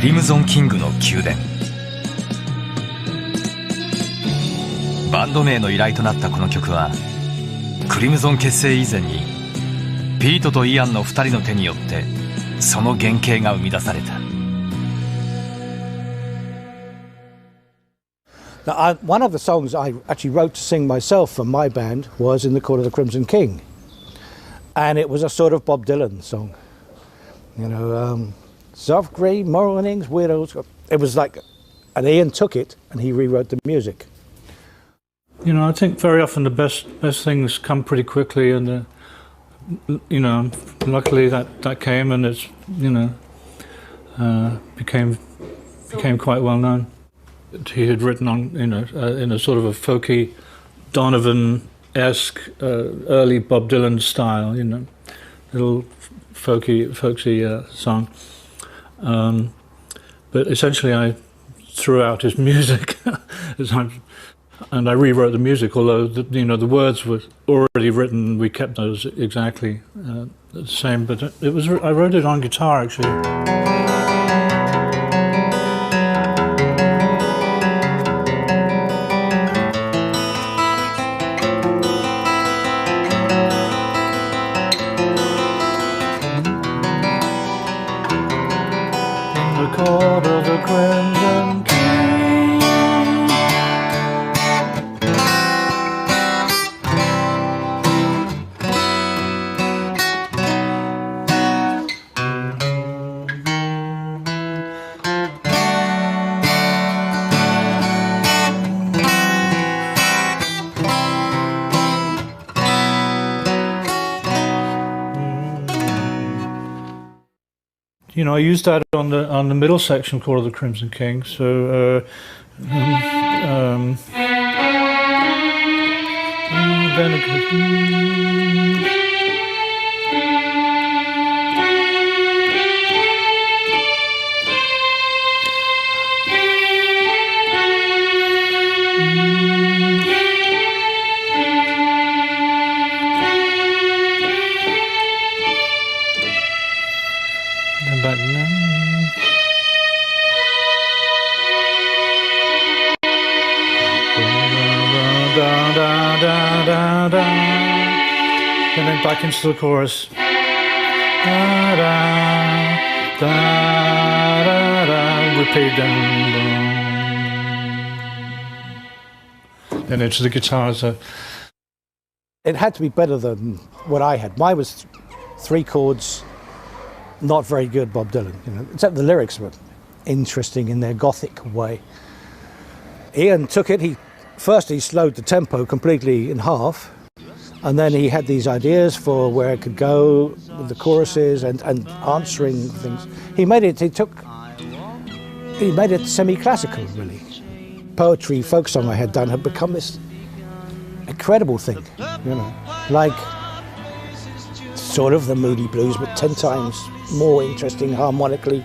クリムゾンキングの宮殿。バンド名の由来となったこの曲はクリムゾン結成以前にピートとイアンの2人の手によってその原型が生み出された。Now, one of the songs I actually wrote to sing myself from my band was In the Court of the Crimson King. And it was a sort of Bob Dylan song. You know, soft grey mornings, widows. It was like, and Ian took it and he rewrote the music. You know, I think very often the best things come pretty quickly, and you know, luckily that came, and it's, you know, became quite well known. He had written on, you know, in a sort of a folky, Donovan-esque, early Bob Dylan style, you know, little folksy song. But essentially, I threw out his music, and I rewrote the music. Although you know, the words were already written, we kept those exactly the same. But I wrote it on guitar actually. Court of the Crimson King. You know, I used that on the middle section called the Crimson King. So then it goes, back now. Da, da, da, da, da. And then back into the chorus. Da, da, da, da, da. Repeat then into the guitar. So it had to be better than what I had. Mine was 3 chords. Not very good Bob Dylan, you know, except the lyrics were interesting in their gothic way. Ian took it, he slowed the tempo completely in half, and then he had these ideas for where it could go with the choruses and answering things. He made it semi-classical, really. Poetry, folk song I had done had become this incredible thing, you know, like sort of the Moody Blues, but 10 times more interesting harmonically,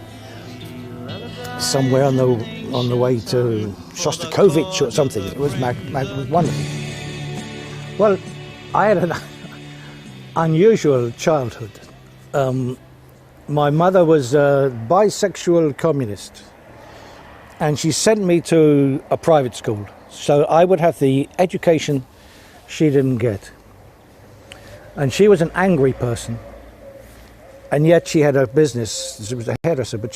somewhere on the way to Shostakovich or something. It was wonderful. Well, I had an unusual childhood. My mother was a bisexual communist, and she sent me to a private school, so I would have the education she didn't get. And she was an angry person, and yet she had a business. She was a hairdresser, but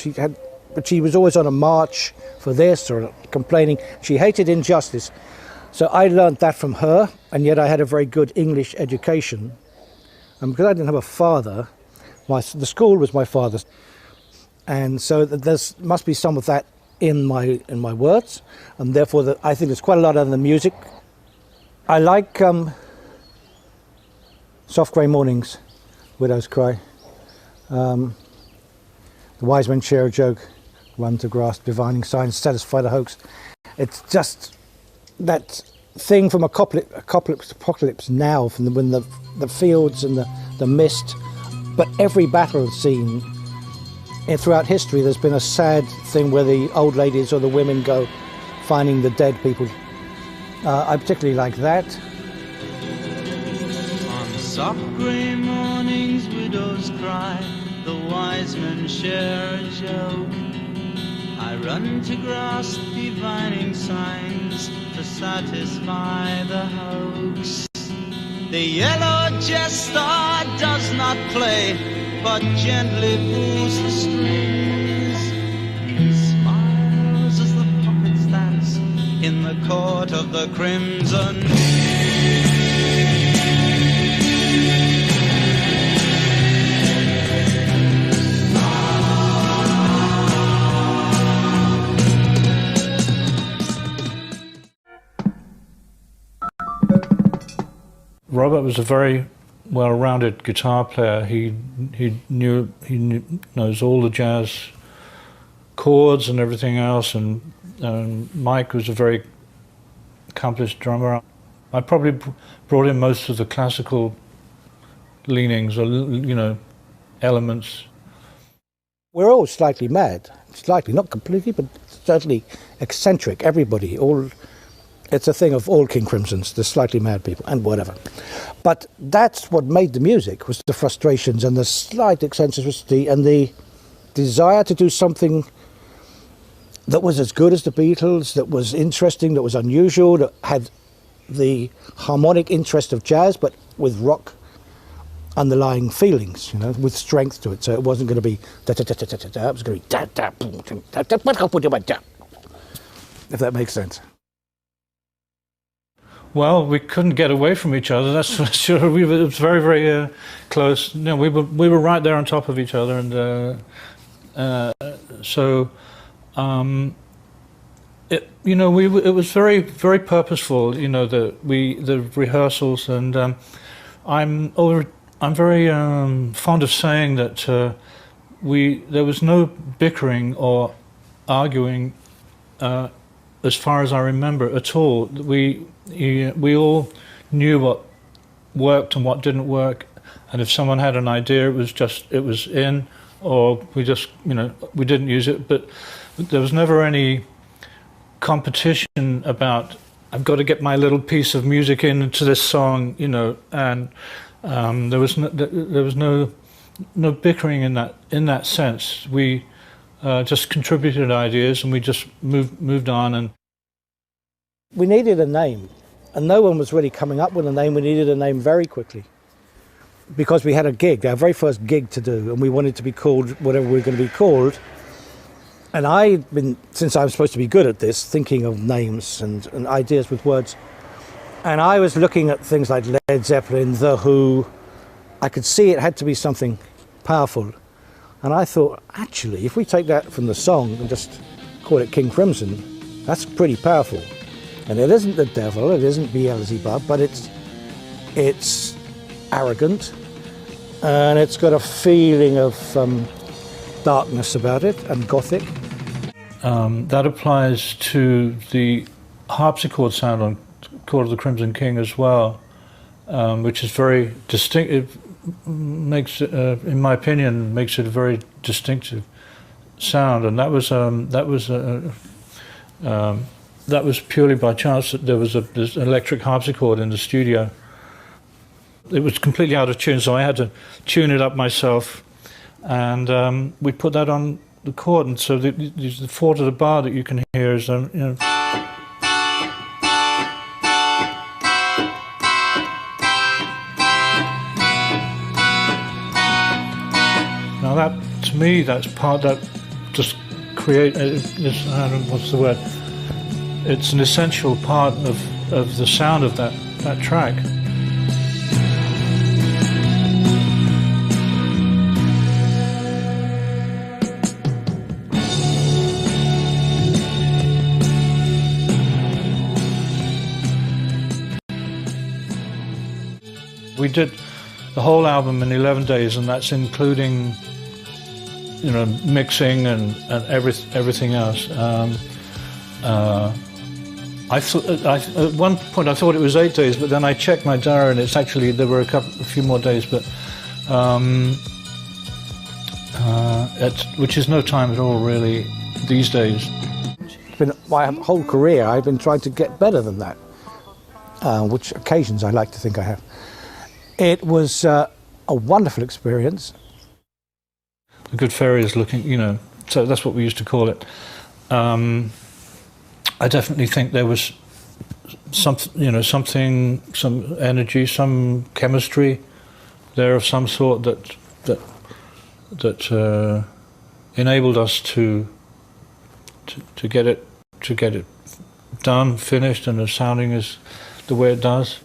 she was always on a march for this or complaining. She hated injustice. So I learned that from her, and yet I had a very good English education. And because I didn't have a father, the school was my father's. And so there must be some of that in my words, and therefore I think there's quite a lot of the music. I like Soft Grey Mornings, Widows Cry. The Wise Men Share a Joke, Run to Grasp, Divining Signs, Satisfy the Hoax. It's just that thing from Apocalypse Now, from when the fields and the mist, but every battle scene throughout history there's been a sad thing where the old ladies or the women go finding the dead people. I particularly like that. On soft grey mornings widows cry, the wise men share a joke. I run to grasp divining signs to satisfy the hoax. The yellow jester does not play, but gently pulls the strings. He smiles as the puppets dance in the court of the crimson. Robert was a very well-rounded guitar player. He knows all the jazz chords and everything else, and Mike was a very accomplished drummer. I probably brought in most of the classical leanings, or elements. We're all slightly mad, slightly, not completely, but certainly eccentric. Everybody, all. It's a thing of all King Crimsons, the slightly mad people, and whatever. But that's what made the music, was the frustrations and the slight eccentricity and the desire to do something that was as good as the Beatles, that was interesting, that was unusual, that had the harmonic interest of jazz, but with rock underlying feelings, with strength to it. So it wasn't going to be da-da-da-da-da-da, it was going to be da-da-da-da-da, if that makes sense. Well, we couldn't get away from each other, that's for sure. It was very, very close. We were right there on top of each other, and it was very, very purposeful. The rehearsals, and I'm very fond of saying that there was no bickering or arguing, as far as I remember, at all. We all knew what worked and what didn't work, and if someone had an idea, it was in, or we didn't use it. But there was never any competition about, I've got to get my little piece of music into this song, and there was no bickering in that sense. We just contributed ideas, and we just moved on. And we needed a name, and no one was really coming up with a name. We needed a name very quickly, because we had a gig, our very first gig to do, and we wanted to be called whatever we were going to be called. And I'd been, since I was supposed to be good at this, thinking of names and ideas with words. And I was looking at things like Led Zeppelin, The Who. I could see it had to be something powerful. And I thought, actually, if we take that from the song and just call it King Crimson, that's pretty powerful. And it isn't the devil, it isn't Beelzebub, but it's arrogant, and it's got a feeling of darkness about it, and gothic. That applies to the harpsichord sound on Court of the Crimson King as well, which is very distinct. It makes it, in my opinion, makes it a very distinctive sound, and that was purely by chance that there was this electric harpsichord in the studio. It was completely out of tune, so I had to tune it up myself, and we put that on the chord. And so the four to the bar that you can hear is, Now that, to me, that's part that just create. What's the word? It's an essential part of the sound of that track. We did the whole album in 11 days, and that's including, mixing and everything else. At one point I thought it was 8 days, but then I checked my diary, and it's actually, there were a few more days, but which is no time at all really these days. It's been my whole career I've been trying to get better than that, which occasions I like to think I have. It was a wonderful experience. The good fairy is looking, so that's what we used to call it. I definitely think there was something, some energy, some chemistry there of some sort that enabled us to get it done, finished, and the sounding is the way it does.